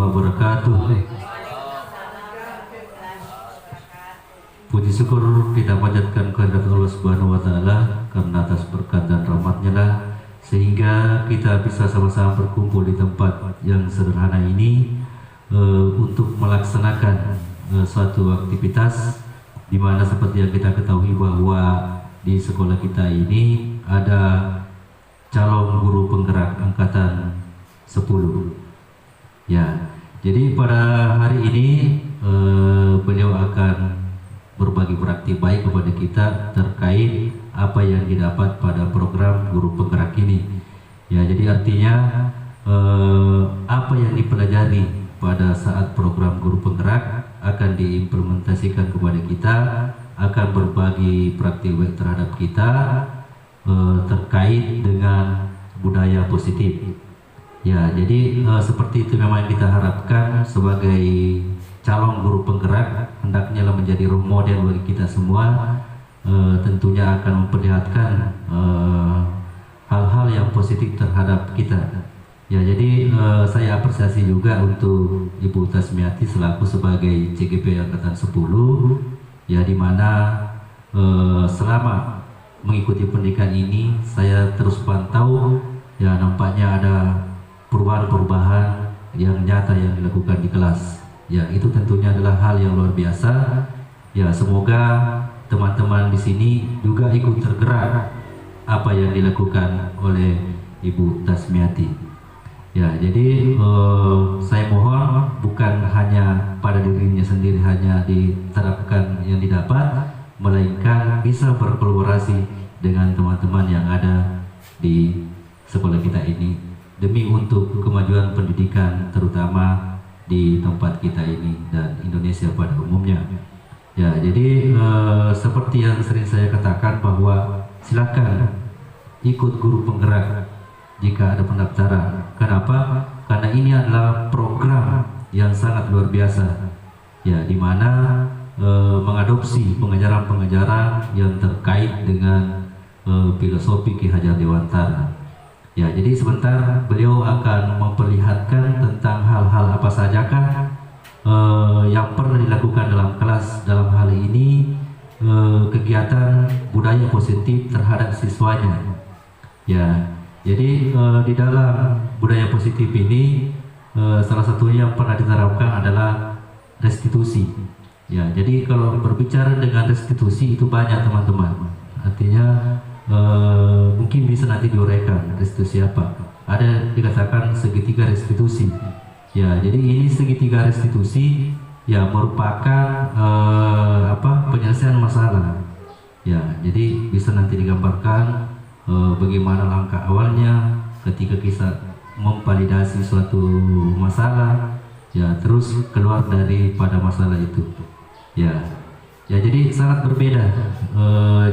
wabarakatuh. Puji syukur kita panjatkan kehadirat Allah Subhanahu wa taala karena atas berkat dan rahmat-Nya lah sehingga kita bisa sama-sama berkumpul di tempat yang sederhana ini untuk melaksanakan suatu aktivitas di mana seperti yang kita ketahui bahwa di sekolah kita ini ada calon guru penggerak angkatan 10. Ya, jadi pada hari ini beliau akan berbagi praktik baik kepada kita terkait apa yang didapat pada program guru penggerak ini. Ya, jadi artinya apa yang dipelajari pada saat program guru penggerak akan diimplementasikan kepada kita, akan berbagi praktik baik terhadap kita terkait dengan budaya positif. Ya, jadi seperti itu memang kita harapkan sebagai calon guru penggerak hendaknya menjadi role model bagi kita semua. Tentunya akan memperlihatkan hal-hal yang positif terhadap kita. Ya, jadi saya apresiasi juga untuk Ibu Tasmiati selaku sebagai CGP angkatan 10, ya, di mana selama mengikuti pendidikan ini saya terus pantau, ya, nampaknya ada perubahan-perubahan yang nyata yang dilakukan di kelas. Ya, itu tentunya adalah hal yang luar biasa. Ya, semoga teman-teman di sini juga ikut tergerak apa yang dilakukan oleh Ibu Tasmiati. Ya, jadi saya mohon bukan hanya pada dirinya sendiri hanya diterapkan yang didapat, melainkan bisa berkolaborasi dengan teman-teman yang ada di sekolah kita ini demi untuk kemajuan pendidikan terutama di tempat kita ini dan Indonesia pada umumnya. Ya, jadi seperti yang sering saya katakan bahwa silakan ikut guru penggerak jika ada pendaftaran. Kenapa? Karena ini adalah program yang sangat luar biasa, ya, di mana mengadopsi pengajaran-pengajaran yang terkait dengan filosofi Ki Hajar Dewantara. Ya, jadi sebentar beliau akan memperlihatkan tentang hal-hal apa sajakah yang pernah dilakukan dalam kelas dalam hal ini kegiatan budaya positif terhadap siswanya. Ya, jadi di dalam budaya positif ini salah satunya yang pernah diterapkan adalah restitusi. Ya, jadi kalau berbicara dengan restitusi itu banyak teman-teman. Artinya mungkin bisa nanti diuraikan restitusi apa. Ada dikatakan segitiga restitusi. Ya, jadi ini segitiga restitusi ya merupakan penyelesaian masalah. Ya, jadi bisa nanti digambarkan bagaimana langkah awalnya ketika kita memvalidasi suatu masalah, ya, terus keluar daripada masalah itu. Ya. Ya, jadi sangat berbeda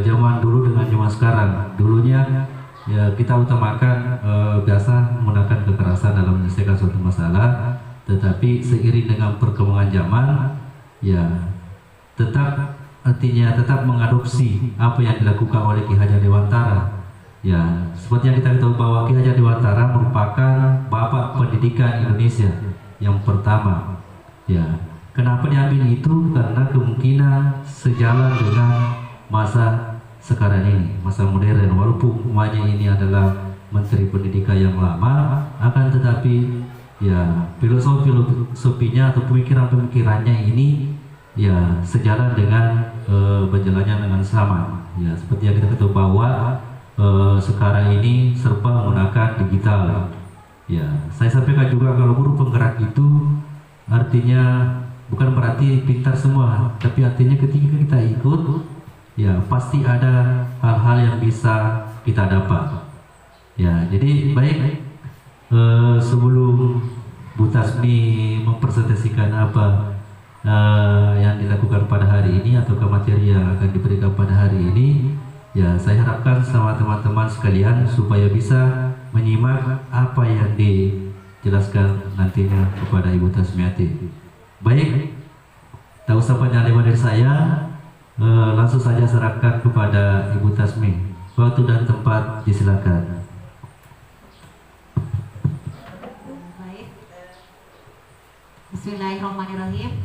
zaman dulu dengan zaman sekarang. Dulunya ya kita utamakan biasa menggunakan kekerasan dalam menyelesaikan suatu masalah, tetapi seiring dengan perkembangan zaman, ya tetap mengadopsi apa yang dilakukan oleh Ki Hajar Dewantara. Ya, seperti yang kita tahu bahwa Ki Hajar Dewantara merupakan bapak pendidikan Indonesia yang pertama. Ya. Kenapa diambil itu? Karena kemungkinan sejalan dengan masa sekarang ini, masa modern. Walaupun semuanya ini adalah Menteri Pendidikan yang lama, akan tetapi ya filosofinya atau pemikirannya ini ya sejalan dengan berjalannya dengan sama. Ya, seperti yang kita ketahui bahwa sekarang ini serba menggunakan digital. Ya, saya sampaikan juga kalau guru penggerak itu artinya bukan berarti pintar semua, tapi artinya ketika kita ikut, ya pasti ada hal-hal yang bisa kita dapat. Ya, jadi baik, sebelum Bu Tasmi mempresentasikan apa yang dilakukan pada hari ini atau materi yang akan diberikan pada hari ini, ya saya harapkan sama teman-teman sekalian supaya bisa menyimak apa yang dijelaskan nantinya kepada Ibu Tasmiati. Baik, tak usah panjang lebar dari saya, langsung saja serahkan kepada Ibu Tasmi. Waktu dan tempat disilakan. Baik, Bismillahirrahmanirrahim.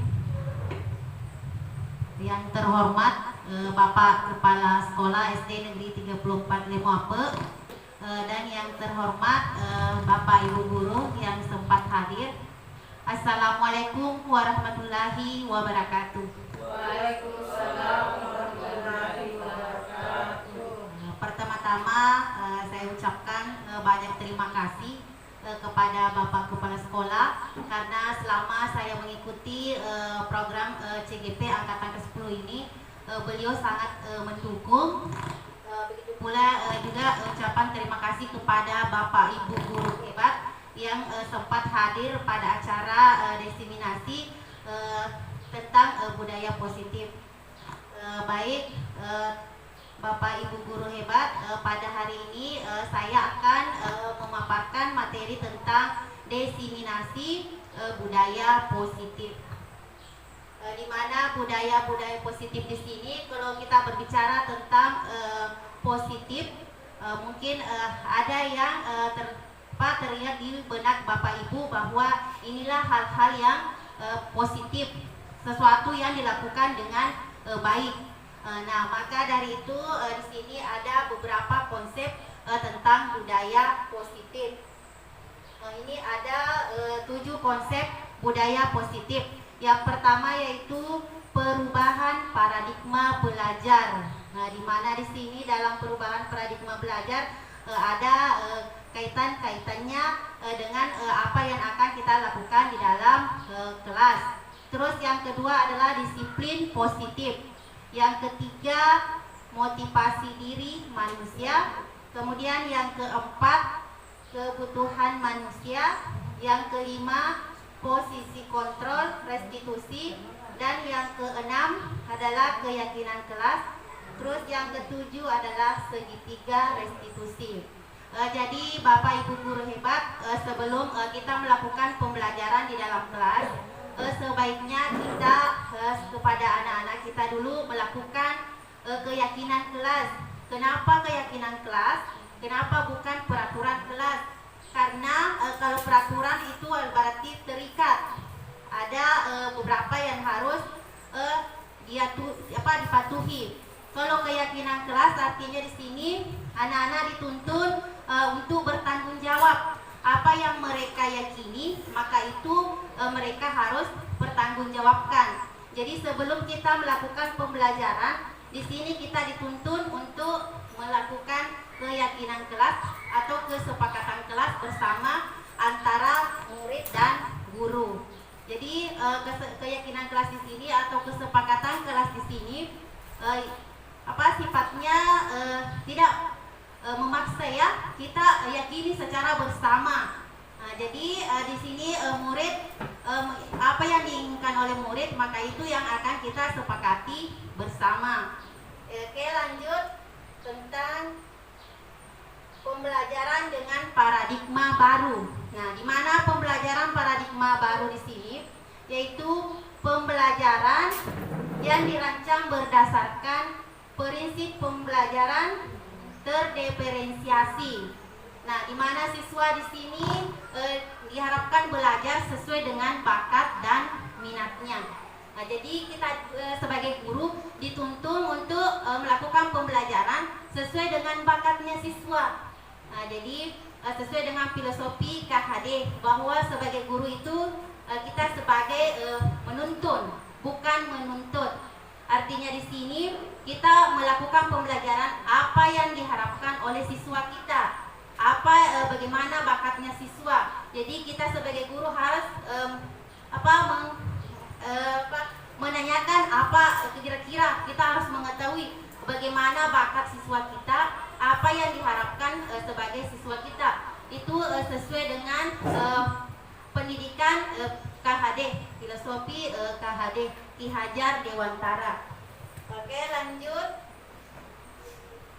Yang terhormat Bapak Kepala Sekolah SD Negeri 34 Lemuape, dan yang terhormat Bapak Ibu Guru yang sempat hadir. Assalamualaikum warahmatullahi wabarakatuh. Waalaikumsalam warahmatullahi wabarakatuh. Pertama-tama saya ucapkan banyak terima kasih kepada Bapak Kepala Sekolah karena selama saya mengikuti program CGP Angkatan ke-10 ini beliau sangat mendukung. Begitu pula juga ucapan terima kasih kepada Bapak Ibu guru hebat yang sempat hadir pada acara diseminasi tentang budaya positif. Baik Bapak Ibu guru hebat, pada hari ini saya akan memaparkan materi tentang diseminasi budaya positif. Di mana budaya-budaya positif di sini, kalau kita berbicara tentang positif, mungkin ada yang terlihat di benak Bapak Ibu bahwa inilah hal-hal yang positif, sesuatu yang dilakukan dengan baik. Nah, maka dari itu di sini ada beberapa konsep tentang budaya positif. Ini ada 7 konsep budaya positif. Yang pertama yaitu perubahan paradigma belajar. Nah, di mana di sini dalam perubahan paradigma belajar ada kaitan-kaitannya dengan apa yang akan kita lakukan di dalam kelas. Terus yang kedua adalah disiplin positif. Yang ketiga, motivasi diri manusia. Kemudian yang keempat, kebutuhan manusia. Yang kelima, posisi kontrol restitusi. Dan yang keenam adalah keyakinan kelas. Terus yang ketujuh adalah segitiga restitusi. Jadi Bapak Ibu guru hebat, sebelum kita melakukan pembelajaran di dalam kelas, sebaiknya kita kepada anak-anak kita dulu melakukan keyakinan kelas. Kenapa keyakinan kelas? Kenapa bukan peraturan kelas? Karena kalau peraturan itu berarti terikat. Ada beberapa yang harus dipatuhi. Kalau keyakinan kelas artinya di sini anak-anak dituntun untuk bertanggung jawab. Apa yang mereka yakini, maka itu mereka harus bertanggungjawabkan. Jadi sebelum kita melakukan pembelajaran, di sini kita dituntun untuk melakukan keyakinan kelas atau kesepakatan kelas bersama antara murid dan guru. Jadi keyakinan kelas di sini atau kesepakatan kelas di sini sifatnya tidak memaksa ya, kita yakini secara bersama. Nah, jadi di sini murid apa yang diinginkan oleh murid maka itu yang akan kita sepakati bersama. Oke, lanjut tentang pembelajaran dengan paradigma baru. Nah, di mana pembelajaran paradigma baru di sini yaitu pembelajaran yang dirancang berdasarkan prinsip pembelajaran terdiferensiasi. Nah, di mana siswa di sini diharapkan belajar sesuai dengan bakat dan minatnya. Nah, jadi kita sebagai guru dituntun untuk melakukan pembelajaran sesuai dengan bakatnya siswa. Nah, jadi sesuai dengan filosofi KHD bahwa sebagai guru itu kita sebagai menuntun, bukan menuntut. Artinya di sini kita melakukan pembelajaran apa yang diharapkan oleh siswa kita, bagaimana bakatnya siswa. Jadi kita sebagai guru harus menanyakan apa kira-kira kita harus mengetahui bagaimana bakat siswa kita, apa yang diharapkan sebagai siswa kita. Itu sesuai dengan pendidikan KHD, filosofi KHD Ki Hajar Dewantara. Oke, lanjut.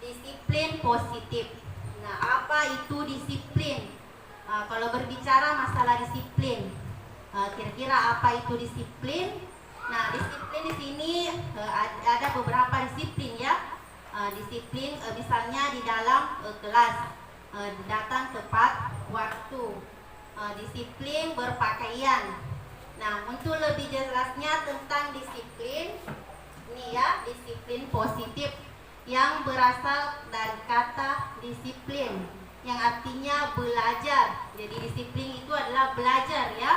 Disiplin positif. Nah, apa itu disiplin? Kalau berbicara masalah disiplin, kira-kira apa itu disiplin? Nah, disiplin di sini ada beberapa disiplin ya. Disiplin misalnya di dalam kelas, datang tepat waktu. Disiplin berpakaian. Nah, untuk lebih jelasnya tentang disiplin, ini ya, disiplin positif yang berasal dari kata disiplin yang artinya belajar. Jadi disiplin itu adalah belajar ya.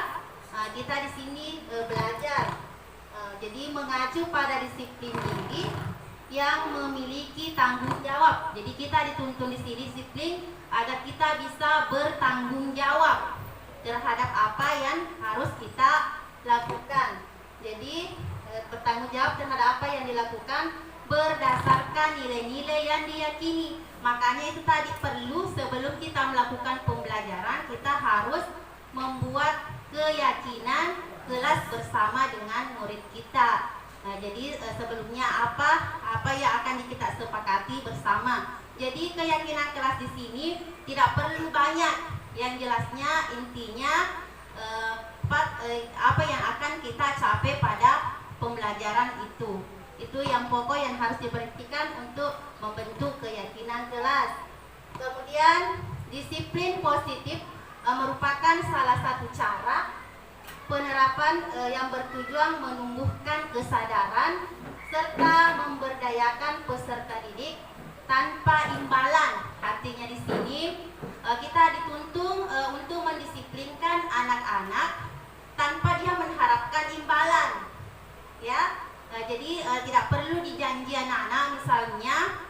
Nah, kita di sini belajar. Jadi mengacu pada disiplin diri yang memiliki tanggung jawab. Jadi kita dituntun di sini disiplin agar kita bisa bertanggung jawab terhadap apa yang harus kita lakukan. Jadi bertanggung jawab terhadap apa yang dilakukan berdasarkan nilai-nilai yang diyakini. Makanya itu tadi perlu sebelum kita melakukan pembelajaran kita harus membuat keyakinan kelas bersama dengan murid kita. Nah, jadi sebelumnya apa yang akan kita sepakati bersama. Jadi keyakinan kelas di sini tidak perlu banyak, yang jelasnya intinya apa yang akan kita capai pada pembelajaran itu. Itu yang pokok yang harus diperhatikan untuk membentuk keyakinan kelas. Kemudian disiplin positif merupakan salah satu cara penerapan yang bertujuan menumbuhkan kesadaran serta memberdayakan peserta didik tanpa imbalan. Artinya di sini kita dituntun untuk mendisiplinkan anak-anak tanpa dia mengharapkan imbalan, ya. Jadi tidak perlu dijanji anak-anak, misalnya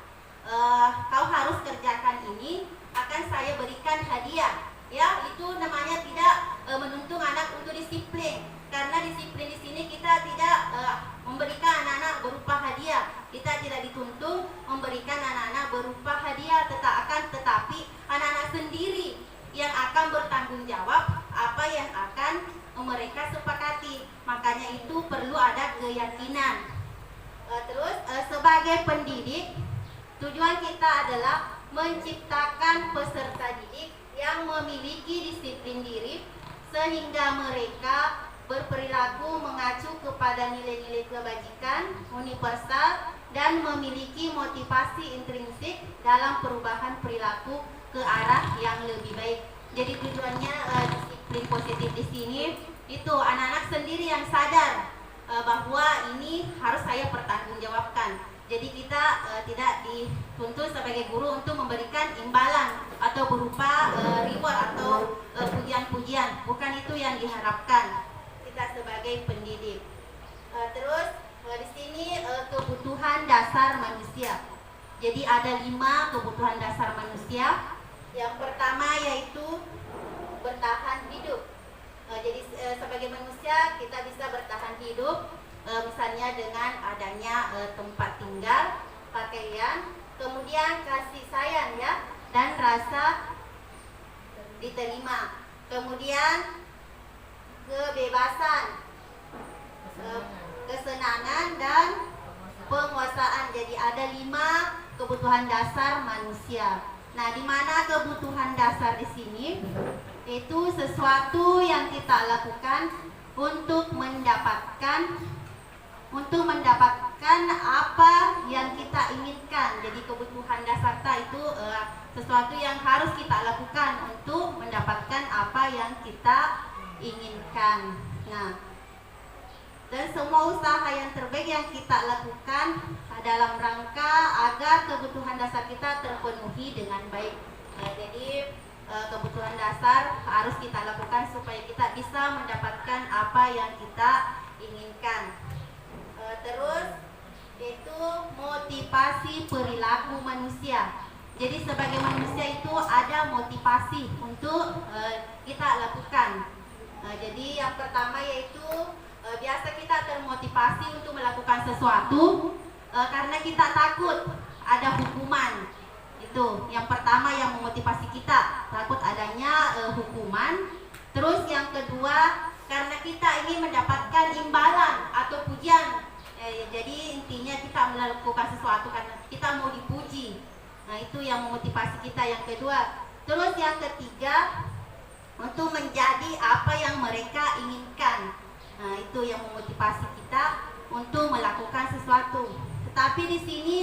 kau harus kerjakan ini, akan saya berikan hadiah. Ya, itu namanya tidak menuntun anak untuk disiplin. Karena disiplin di sini kita tidak memberikan anak-anak berupa hadiah. Kita tidak dituntun memberikan anak-anak berupa hadiah, tetapi anak-anak sendiri yang akan bertanggung jawab apa yang akan mereka sepakati. Makanya itu perlu ada keyakinan. Terus sebagai pendidik, tujuan kita adalah menciptakan peserta didik yang memiliki disiplin diri sehingga mereka berperilaku mengacu kepada nilai-nilai kebajikan universal dan memiliki motivasi intrinsik dalam perubahan perilaku ke arah yang lebih baik. Jadi tujuannya disiplin positif di sini itu anak-anak sendiri yang sadar bahwa ini harus saya pertanggungjawabkan. Jadi kita tidak dituntut sebagai guru untuk memberikan imbalan atau berupa reward atau pujian-pujian. Bukan itu yang diharapkan kita sebagai pendidik. Terus di sini kebutuhan dasar manusia. Jadi ada 5 kebutuhan dasar manusia. Yang pertama yaitu bertahan hidup. Jadi sebagai manusia kita bisa bertahan hidup misalnya dengan adanya tempat tinggal, pakaian, kemudian kasih sayang ya, dan rasa diterima. Kemudian kebebasan, kesenangan dan penguasaan. Jadi ada 5 kebutuhan dasar manusia. Nah, di mana kebutuhan dasar di sini? Itu sesuatu yang kita lakukan untuk mendapatkan apa yang kita inginkan. Jadi kebutuhan dasar itu sesuatu yang harus kita lakukan untuk mendapatkan apa yang kita inginkan. Nah, dan semua usaha yang terbaik yang kita lakukan dalam rangka agar kebutuhan dasar kita terpenuhi dengan baik. Jadi kebutuhan dasar harus kita lakukan supaya kita bisa mendapatkan apa yang kita inginkan. Terus itu motivasi perilaku manusia. Jadi sebagai manusia itu ada motivasi untuk kita lakukan. Jadi yang pertama yaitu biasa kita termotivasi untuk melakukan sesuatu karena kita takut ada hukuman. Itu yang pertama yang memotivasi kita, takut adanya hukuman. Terus yang kedua karena kita ingin mendapatkan imbalan atau pujian. Jadi intinya kita melakukan sesuatu karena kita mau dipuji. Nah, itu yang memotivasi kita yang kedua. Terus yang ketiga untuk menjadi apa yang mereka inginkan. Nah, itu yang memotivasi kita untuk melakukan sesuatu. Tetapi di sini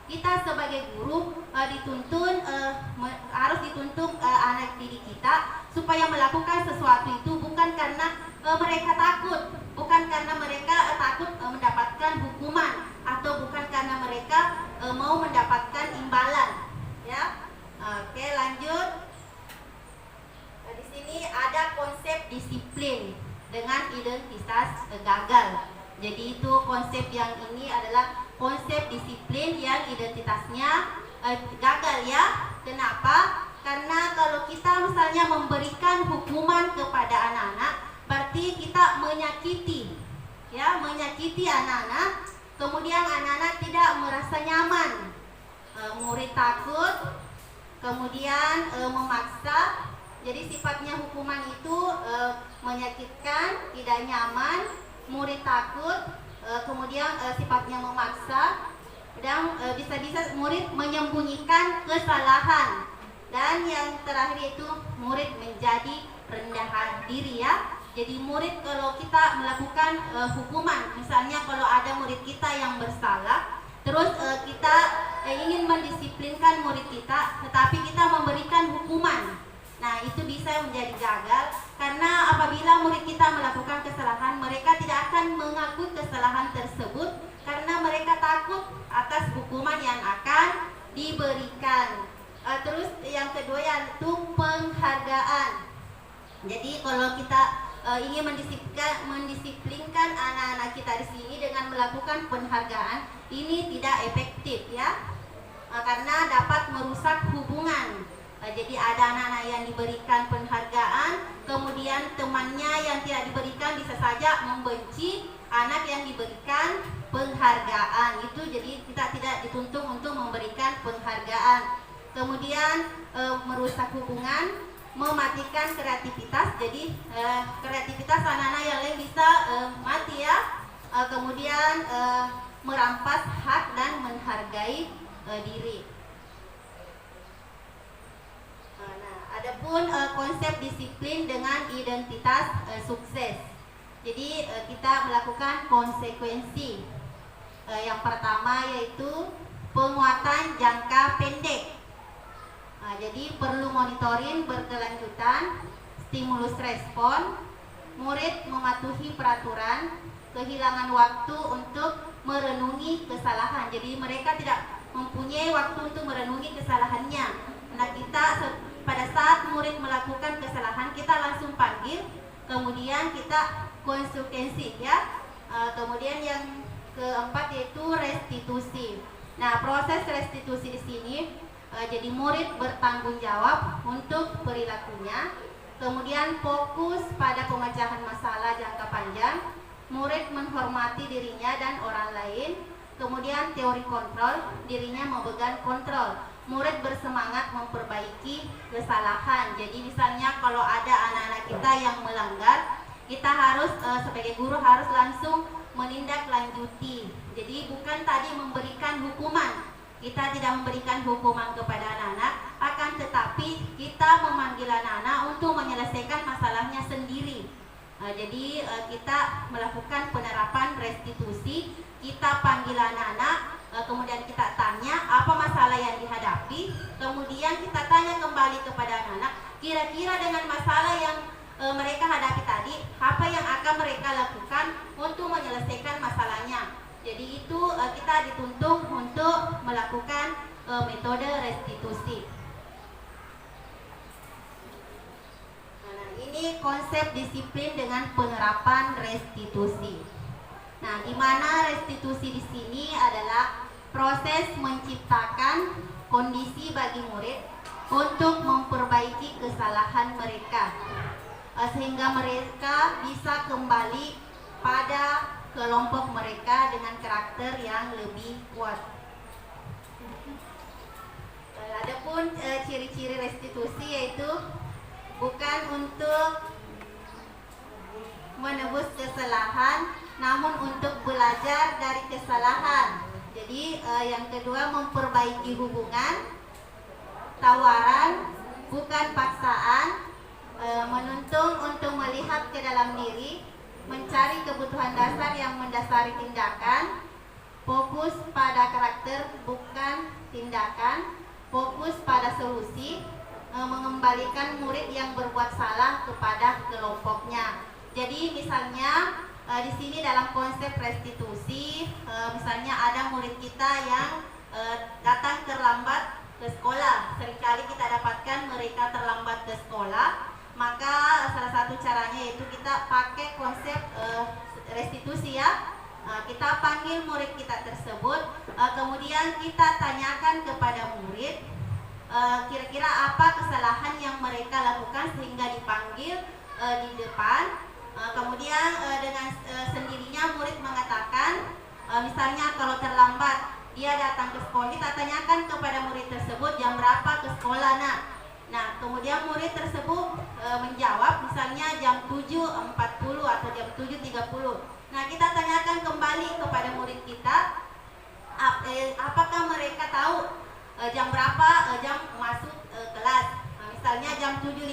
kita sebagai guru harus dituntun anak didik kita supaya melakukan sesuatu itu bukan karena mereka takut mendapatkan imbalan. Ya, oke lanjut. Di sini ada konsep disiplin dengan identitas gagal. Jadi itu konsep yang ini adalah konsep disiplin yang identitasnya gagal ya. Kenapa? Karena kalau kita misalnya memberikan hukuman kepada anak-anak, berarti kita menyakiti, ya, menyakiti anak-anak. Kemudian anak-anak tidak merasa nyaman, murid takut, kemudian memaksa. Jadi sifatnya hukuman itu menyakitkan, tidak nyaman, murid takut, kemudian sifatnya memaksa, dan bisa-bisa murid menyembunyikan kesalahan, dan yang terakhir itu murid menjadi rendah diri ya. Jadi murid kalau kita melakukan hukuman, misalnya kalau ada murid kita yang bersalah, terus kita ingin mendisiplinkan murid kita, tetapi kita memberikan hukuman. Nah, itu bisa menjadi gagal karena apabila murid kita melakukan kesalahan, mereka tidak akan mengakui kesalahan tersebut karena mereka takut atas hukuman yang akan diberikan. Terus yang kedua yaitu penghargaan. Jadi kalau kita ingin mendisiplinkan anak-anak kita di sini dengan melakukan penghargaan, ini tidak efektif ya, karena dapat merusak hubungan. Jadi ada anak-anak yang diberikan penghargaan, kemudian temannya yang tidak diberikan bisa saja membenci anak yang diberikan penghargaan. Itu jadi kita tidak dituntut untuk memberikan penghargaan. Kemudian merusak hubungan, mematikan kreativitas. Jadi kreativitas anak-anak yang lain bisa mati ya. Kemudian merampas hak dan menghargai diri. Adapun konsep disiplin dengan identitas sukses. Jadi kita melakukan konsekuensi. Yang pertama yaitu penguatan jangka pendek. Jadi perlu monitoring berkelanjutan, stimulus respon, murid mematuhi peraturan, kehilangan waktu untuk merenungi kesalahan. Jadi mereka tidak mempunyai waktu untuk merenungi kesalahannya. Nah, kita pada saat murid melakukan kesalahan, kita langsung panggil, kemudian kita konsekuensi ya. Kemudian yang keempat yaitu restitusi. Nah, proses restitusi di sini jadi murid bertanggung jawab untuk perilakunya, kemudian fokus pada pemecahan masalah jangka panjang, murid menghormati dirinya dan orang lain, kemudian teori kontrol, dirinya memegang kontrol. Murid bersemangat memperbaiki kesalahan. Jadi misalnya kalau ada anak-anak kita yang melanggar, kita harus sebagai guru harus langsung menindaklanjuti. Jadi bukan tadi memberikan hukuman. Kita tidak memberikan hukuman kepada anak-anak, akan tetapi kita memanggil anak-anak untuk menyelesaikan masalahnya sendiri. Jadi kita melakukan penerapan restitusi. Kita panggil anak-anak, kemudian kita tanya apa masalah yang dihadapi, kemudian kita tanya kembali kepada anak-anak, kira-kira dengan masalah yang mereka hadapi tadi, apa yang akan mereka lakukan untuk menyelesaikan masalahnya. Jadi itu kita dituntut untuk melakukan metode restitusi. Nah, ini konsep disiplin dengan penerapan restitusi. Nah, di mana restitusi di sini adalah proses menciptakan kondisi bagi murid untuk memperbaiki kesalahan mereka, sehingga mereka bisa kembali pada kelompok mereka dengan karakter yang lebih kuat. Adapun ciri-ciri restitusi yaitu bukan untuk menebus kesalahan, namun untuk belajar dari kesalahan. Jadi yang kedua memperbaiki hubungan, tawaran bukan paksaan, menuntun untuk melihat ke dalam diri, mencari kebutuhan dasar yang mendasari tindakan, fokus pada karakter bukan tindakan, fokus pada solusi, mengembalikan murid yang berbuat salah kepada kelompoknya. Jadi misalnya di sini dalam konsep restitusi, misalnya ada murid kita yang datang terlambat ke sekolah. Seringkali kita dapatkan mereka terlambat ke sekolah, maka salah satu caranya yaitu kita pakai konsep restitusi ya. Kita panggil murid kita tersebut, kemudian kita tanyakan kepada murid kira-kira apa kesalahan yang mereka lakukan sehingga dipanggil di depan. Kemudian dengan sendirinya murid mengatakan, misalnya kalau terlambat dia datang ke sekolah, kita tanyakan kepada murid tersebut jam berapa ke sekolah nak. Nah, kemudian murid tersebut menjawab misalnya jam 7.40 atau jam 7.30. Nah, kita tanyakan kembali kepada murid kita, apakah mereka tahu jam berapa jam masuk kelas. Nah, misalnya jam 7.15.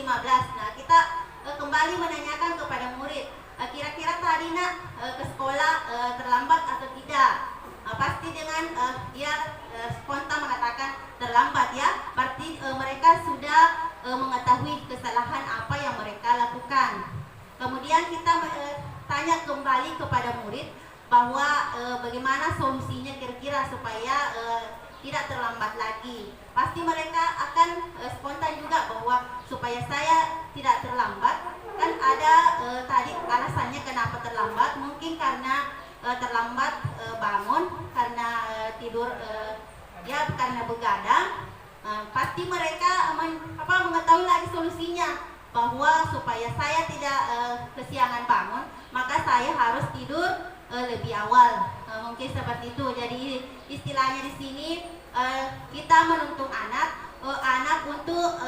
Nah, kita kembali menanyakan kepada murid, kira-kira tadi nak ke sekolah terlambat atau tidak. Pasti dengan dia spontan mengatakan terlambat ya, berarti mereka sudah mengetahui kesalahan apa yang mereka lakukan. Kemudian kita tanya kembali kepada murid bahwa bagaimana solusinya kira-kira supaya tidak terlambat lagi. Pasti mereka akan spontan juga bahwa supaya saya tidak terlambat, kan ada tadi alasannya kenapa terlambat, mungkin karena terlambat bangun, karena tidur ya karena begadang. Pasti mereka mengetahui lagi solusinya bahwa supaya saya tidak kesiangan bangun, maka saya harus tidur lebih awal. Mungkin seperti itu. Jadi istilahnya di sini kita menuntun anak untuk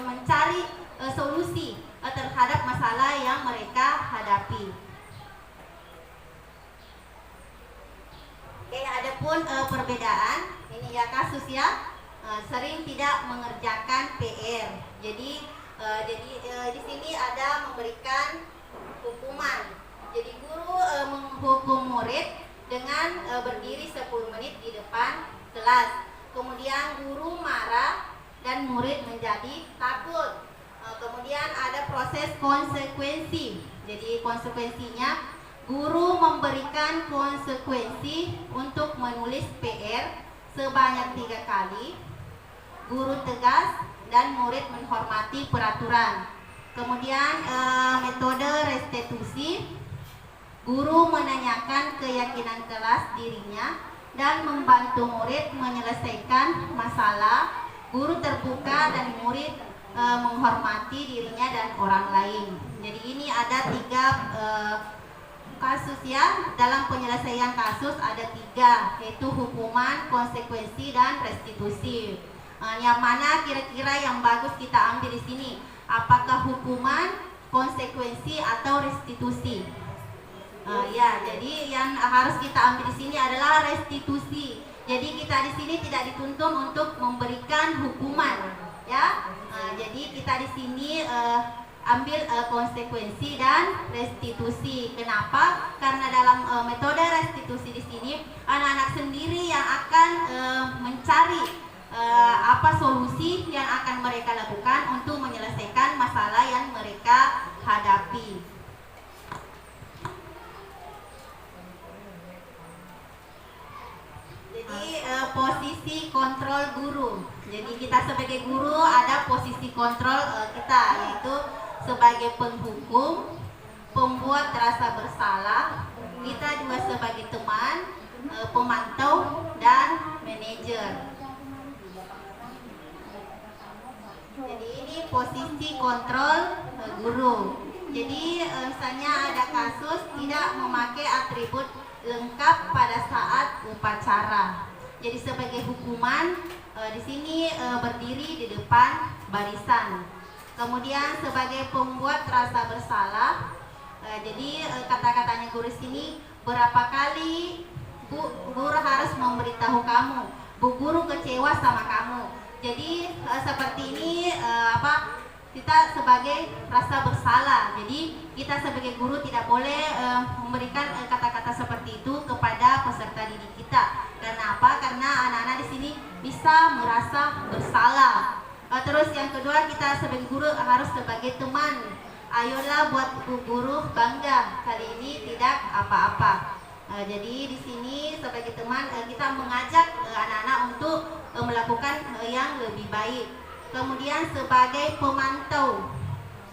mencari solusi terhadap masalah yang mereka hadapi. Oke, adapun perbedaan ini ya kasus ya, sering tidak mengerjakan PR. Jadi di sini ada memberikan hukuman. Jadi guru menghukum murid dengan berdiri 10 menit di depan kelas. Kemudian guru marah dan murid menjadi takut. Kemudian ada proses konsekuensi. Jadi konsekuensinya guru memberikan konsekuensi untuk menulis PR sebanyak 3 kali. Guru tegas dan murid menghormati peraturan. Kemudian metode restitusi. Guru menanyakan keyakinan kelas dirinya dan membantu murid menyelesaikan masalah. Guru terbuka dan murid menghormati dirinya dan orang lain. Jadi ini ada 3 kasus ya. Dalam penyelesaian kasus ada 3, yaitu hukuman, konsekuensi, dan restitusi. Yang mana kira-kira yang bagus kita ambil di sini? Apakah hukuman, konsekuensi, atau restitusi? Ya, jadi yang harus kita ambil di sini adalah restitusi. Jadi kita di sini tidak dituntun untuk memberikan hukuman, ya. Jadi kita di sini ambil konsekuensi dan restitusi. Kenapa? Karena dalam metode restitusi di sini anak-anak sendiri yang akan mencari apa solusi yang akan mereka lakukan untuk menyelesaikan masalah yang mereka hadapi. Jadi posisi kontrol guru. Jadi kita sebagai guru ada posisi kontrol kita, yaitu sebagai penghukum, pembuat rasa bersalah. Kita juga sebagai teman, pemantau, dan manajer. Jadi ini posisi kontrol guru. Jadi misalnya ada kasus tidak memakai atribut lengkap pada saat upacara. Jadi sebagai hukuman di sini berdiri di depan barisan. Kemudian sebagai pembuat rasa bersalah, jadi kata-katanya guru sini, berapa kali guru harus memberitahu kamu, bu guru kecewa sama kamu. Jadi seperti ini kita sebagai rasa bersalah. Jadi kita sebagai guru tidak boleh memberikan kata-kata seperti itu kepada peserta didik kita. Karena apa? Karena anak-anak di sini bisa merasa bersalah. Terus yang kedua, kita sebagai guru harus sebagai teman. Ayolah buat bu guru bangga, kali ini tidak apa-apa. Jadi di sini sebagai teman kita mengajak anak-anak untuk melakukan yang lebih baik. Kemudian sebagai pemantau,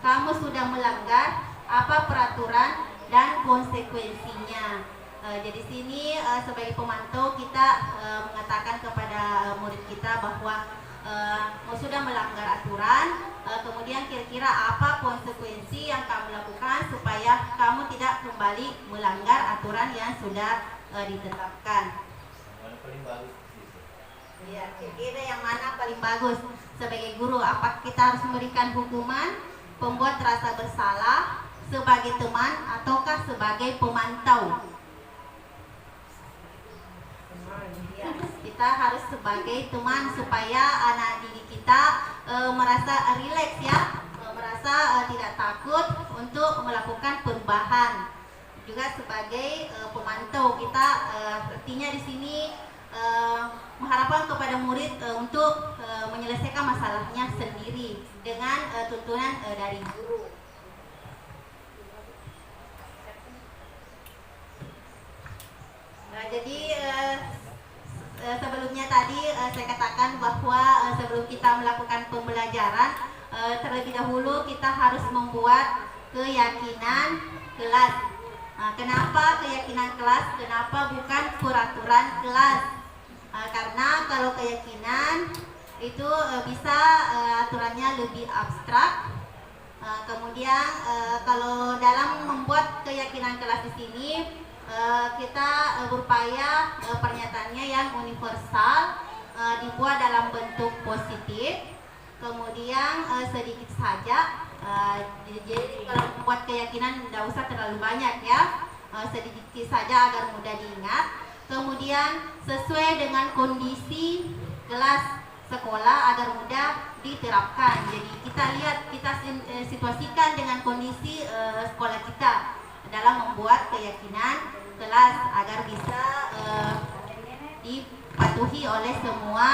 kamu sudah melanggar apa peraturan dan konsekuensinya. Jadi sini sebagai pemantau kita mengatakan kepada murid kita bahwa sudah melanggar aturan, kemudian kira-kira apa konsekuensi yang kamu lakukan supaya kamu tidak kembali melanggar aturan yang sudah ditetapkan. Ya, kira-kira yang mana paling bagus sebagai guru? Apakah kita harus memberikan hukuman, pembuat rasa bersalah sebagai teman, ataukah sebagai pemantau? Ya, kita harus sebagai teman supaya anak didik kita merasa rileks ya, merasa tidak takut untuk melakukan perubahan. Juga sebagai pemantau kita artinya di sini mengharapkan kepada murid untuk menyelesaikan masalahnya sendiri dengan tuntunan dari guru. Jadi sebelumnya tadi saya katakan bahwa sebelum kita melakukan pembelajaran terlebih dahulu kita harus membuat keyakinan kelas. Kenapa keyakinan kelas? Kenapa bukan peraturan kelas? Karena kalau keyakinan itu bisa aturannya lebih abstrak. Kemudian kalau dalam membuat keyakinan kelas di sini kita berupaya pernyataannya yang universal, dibuat dalam bentuk positif, kemudian sedikit saja. Jadi kalau membuat keyakinan tidak usah terlalu banyak ya, sedikit saja agar mudah diingat. Kemudian sesuai dengan kondisi kelas sekolah agar mudah diterapkan. Jadi kita lihat, kita situasikan dengan kondisi sekolah kita dalam membuat keyakinan kelas agar bisa dipatuhi oleh semua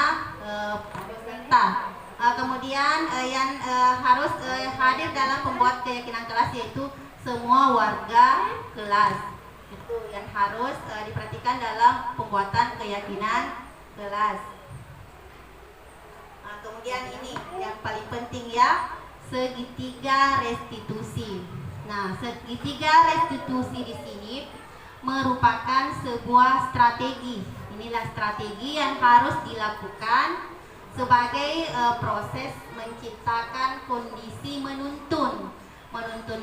peserta. Kemudian yang harus hadir dalam pembuat keyakinan kelas yaitu semua warga kelas. Itu yang harus diperhatikan dalam pembuatan keyakinan kelas. Kemudian ini yang paling penting ya, segitiga restitusi. Nah, segitiga restitusi di sini merupakan sebuah strategi. Inilah strategi yang harus dilakukan sebagai proses menciptakan kondisi menuntun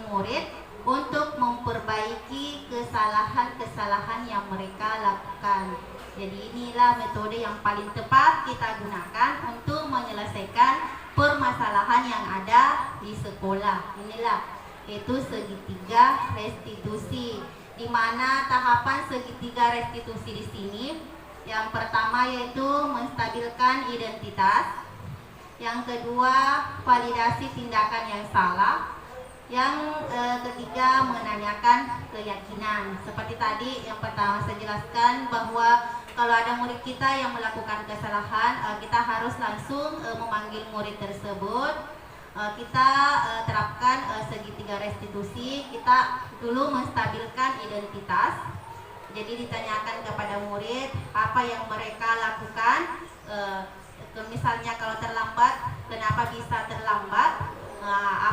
murid untuk memperbaiki kesalahan-kesalahan yang mereka lakukan. Jadi inilah metode yang paling tepat kita gunakan untuk menyelesaikan permasalahan yang ada di sekolah. Inilah itu segitiga restitusi, di mana tahapan segitiga restitusi di sini yang pertama yaitu menstabilkan identitas, yang kedua validasi tindakan yang salah, yang ketiga menanyakan keyakinan. Seperti tadi yang pertama saya jelaskan bahwa kalau ada murid kita yang melakukan kesalahan, kita harus langsung memanggil murid tersebut. Kita terapkan segitiga restitusi. Kita dulu menstabilkan identitas. Jadi ditanyakan kepada murid apa yang mereka lakukan. Misalnya kalau terlambat, kenapa bisa terlambat?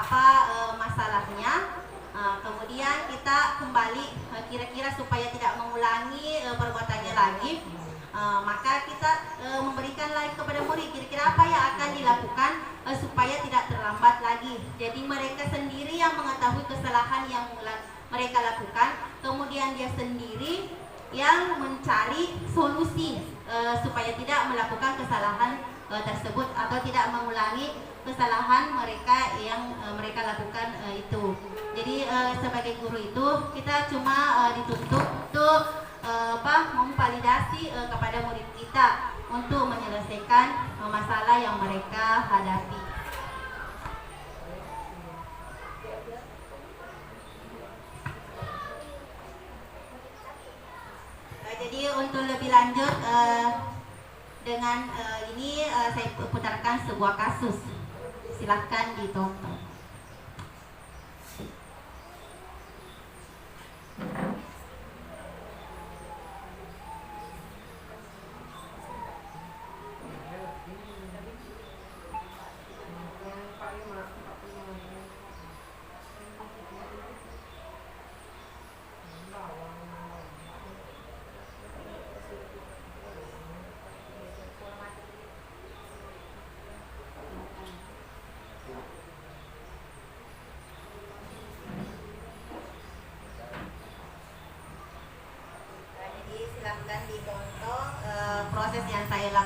Apa masalahnya? Kemudian kita kembali kira-kira supaya tidak mengulangi perbuatannya lagi. Maka kita memberikan lagi kepada murid kira-kira apa yang akan dilakukan supaya tidak terlambat lagi. Jadi mereka sendiri yang mengetahui kesalahan yang mereka lakukan, kemudian dia sendiri yang mencari solusi supaya tidak melakukan kesalahan tersebut atau tidak mengulangi kesalahan mereka yang mereka lakukan itu. Jadi sebagai guru itu kita cuma dituntut untuk memvalidasi kepada murid kita untuk menyelesaikan masalah yang mereka hadapi. Jadi untuk lebih lanjut dengan ini saya putarkan sebuah kasus. Silakan ditonton.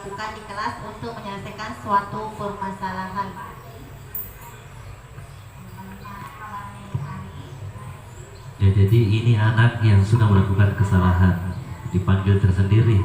dilakukan di kelas untuk menyelesaikan suatu permasalahan. Ya, jadi ini anak yang sudah melakukan kesalahan, dipanggil tersendiri.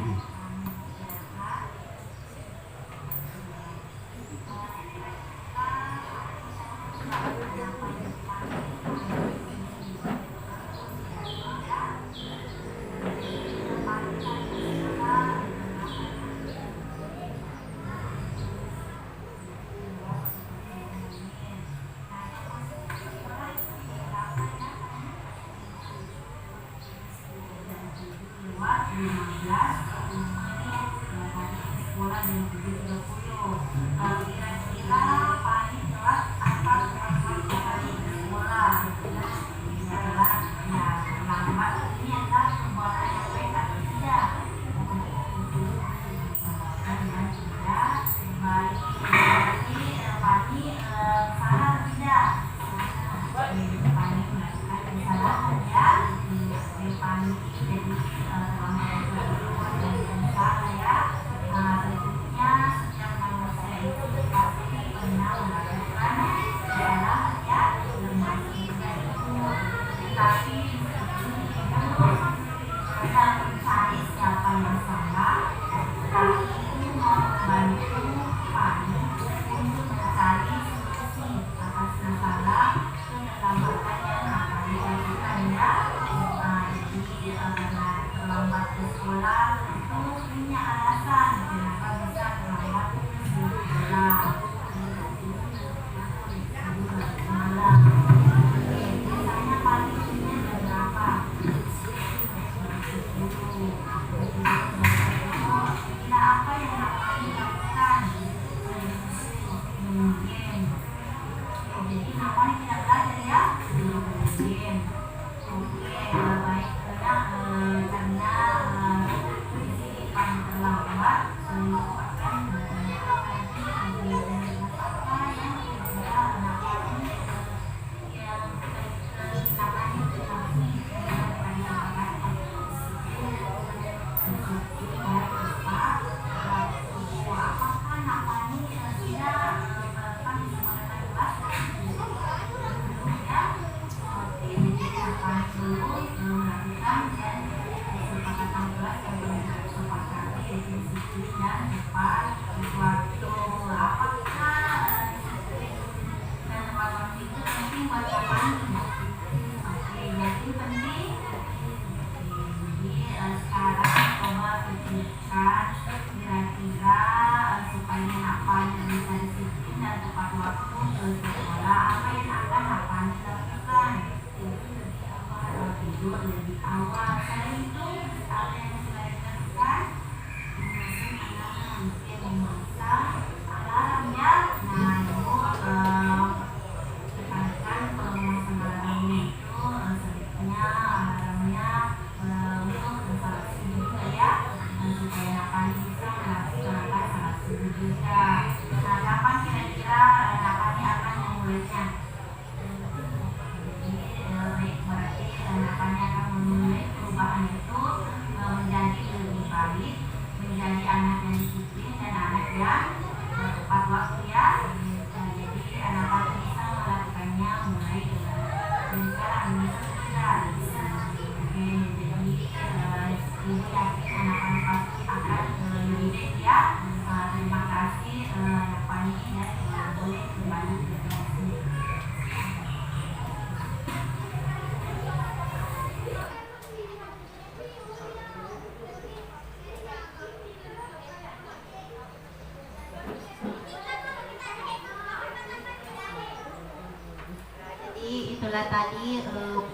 Itulah tadi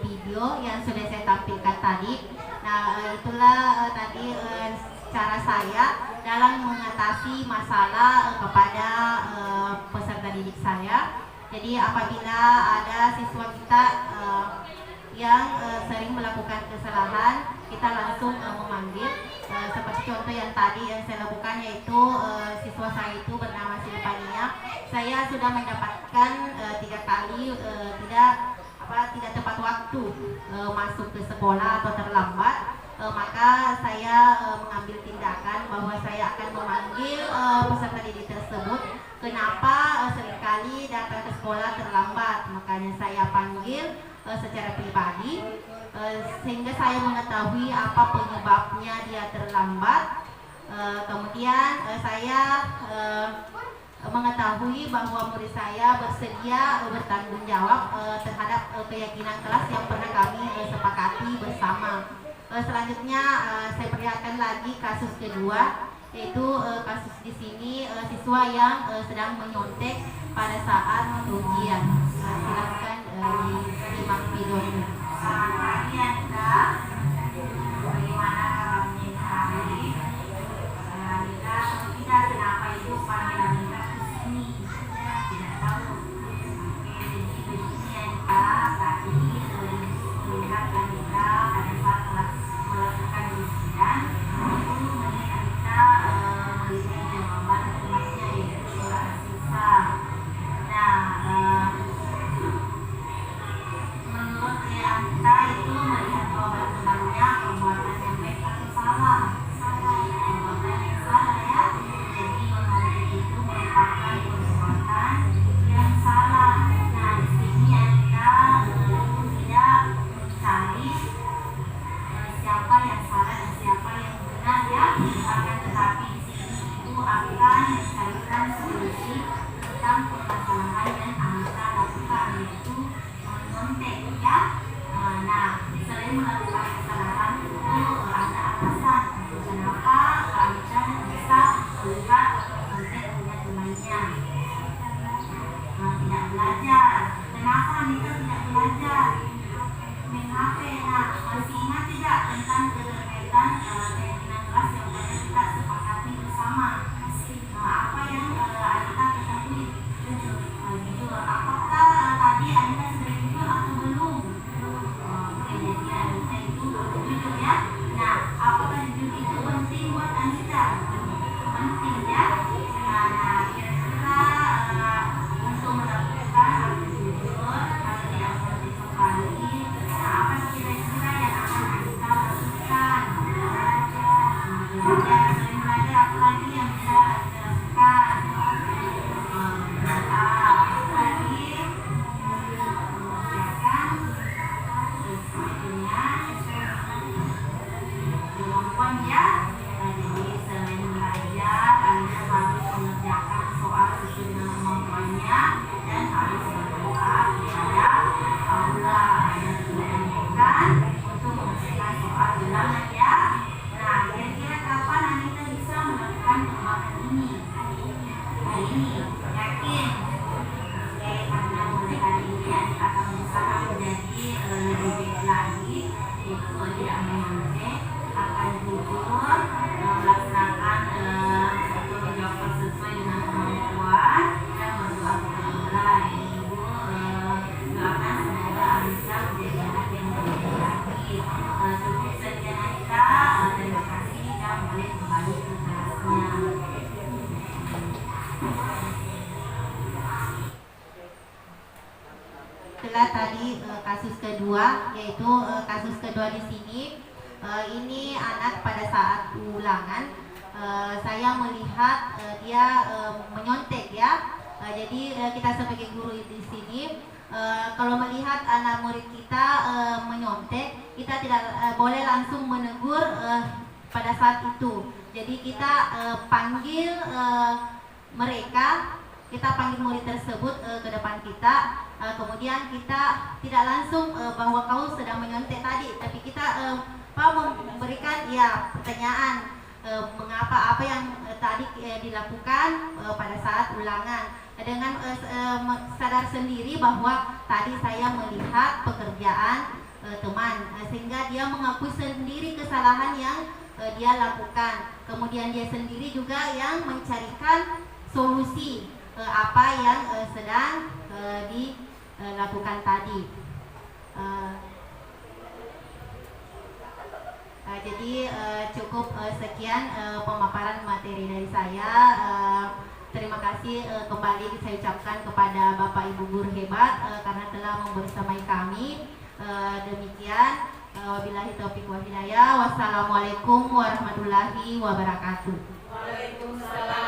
video yang sudah saya tampilkan tadi. Nah, itulah tadi cara saya dalam mengatasi masalah kepada peserta didik saya. Jadi apabila ada siswa kita yang sering melakukan kesalahan, kita langsung memanggil. Seperti contoh yang tadi yang saya lakukan, yaitu siswa saya itu bernama Silvania. Saya sudah mendapatkan 3 kali tidak tepat waktu masuk ke sekolah atau terlambat. maka saya mengambil tindakan bahwa saya akan memanggil peserta didik tersebut. Kenapa seringkali datang ke sekolah terlambat? Makanya saya panggil secara pribadi sehingga saya mengetahui apa penyebabnya dia terlambat. Kemudian saya mengetahui bahwa murid saya bersedia bertanggung jawab terhadap keyakinan kelas yang pernah kami sepakati bersama. Selanjutnya saya perlihatkan lagi kasus kedua, yaitu kasus di sini siswa yang sedang menyontek pada saat ujian. Silakan disimak videonya. Bagaimana menyikapi kita kenapa itu panggilan kita ke sini tidak tahu. Jadi begini yang tadi melihat kita pada saat kelas melakukan ujian itu melihat kita melihat jawaban tulisnya yaitu surat sisa. Nah, menurut kita itu melihat jawaban temannya perbuatan yang baik atau salah. Perbuatan yang salah ya. Jadi menurut itu merupakan perbuatan yang salah. Nah, di sini kita tidak mencari siapa yang salah dan siapa yang benar ya. Akan tetapi di sini itu akan mencarikan solusi tentang permasalahan yang kita lakukan, yaitu menyontek ya. Nah, selain melakukan kesalahan itu ada alasan kenapa kita bisa melihat menyontek punya temannya. Tidak belajar. Kenapa kita tidak belajar? Main HP. Nah, masih ingat tidak tentang keterkaitan keyakinan kelas yang pernah kita sepakati bersama? Apa yang kita ketahui? Apakah tadi Anda sudah jujur atau belum? Jadi Anda itu jujur ya. Nah, apakah jujur itu penting buat Anda? Penting ya. Nah, kira-kira untuk melakukan jujur kalau tidak seperti kembali, nah apa kira-kira yang akan Anda lakukan? Belajar, selain belajar apa lagi yang bisa Anda lakukan? Setelah tadi kasus kedua, yaitu kasus kedua di sini, ini anak pada saat ulangan, saya melihat dia menyontek ya. Jadi kita sebagai guru di sini, kalau melihat anak murid kita menyontek, kita tidak boleh langsung menegur pada saat itu. Jadi kita panggil mereka. Kita panggil murid tersebut ke depan kita, kemudian kita tidak langsung bahwa kau sedang menyontek tadi, tapi kita memberikan ya pertanyaan mengapa apa yang tadi dilakukan pada saat ulangan, dengan sadar sendiri bahwa tadi saya melihat pekerjaan teman, sehingga dia mengakui sendiri kesalahan yang dia lakukan, kemudian dia sendiri juga yang mencarikan solusi apa yang sedang dilakukan tadi. Jadi cukup sekian pemaparan materi dari saya. Terima kasih kembali saya ucapkan kepada Bapak Ibu guru hebat karena telah membersamai kami. Demikian Wabillahi taufiq wal hidayah. Wassalamualaikum warahmatullahi wabarakatuh. Waalaikumsalam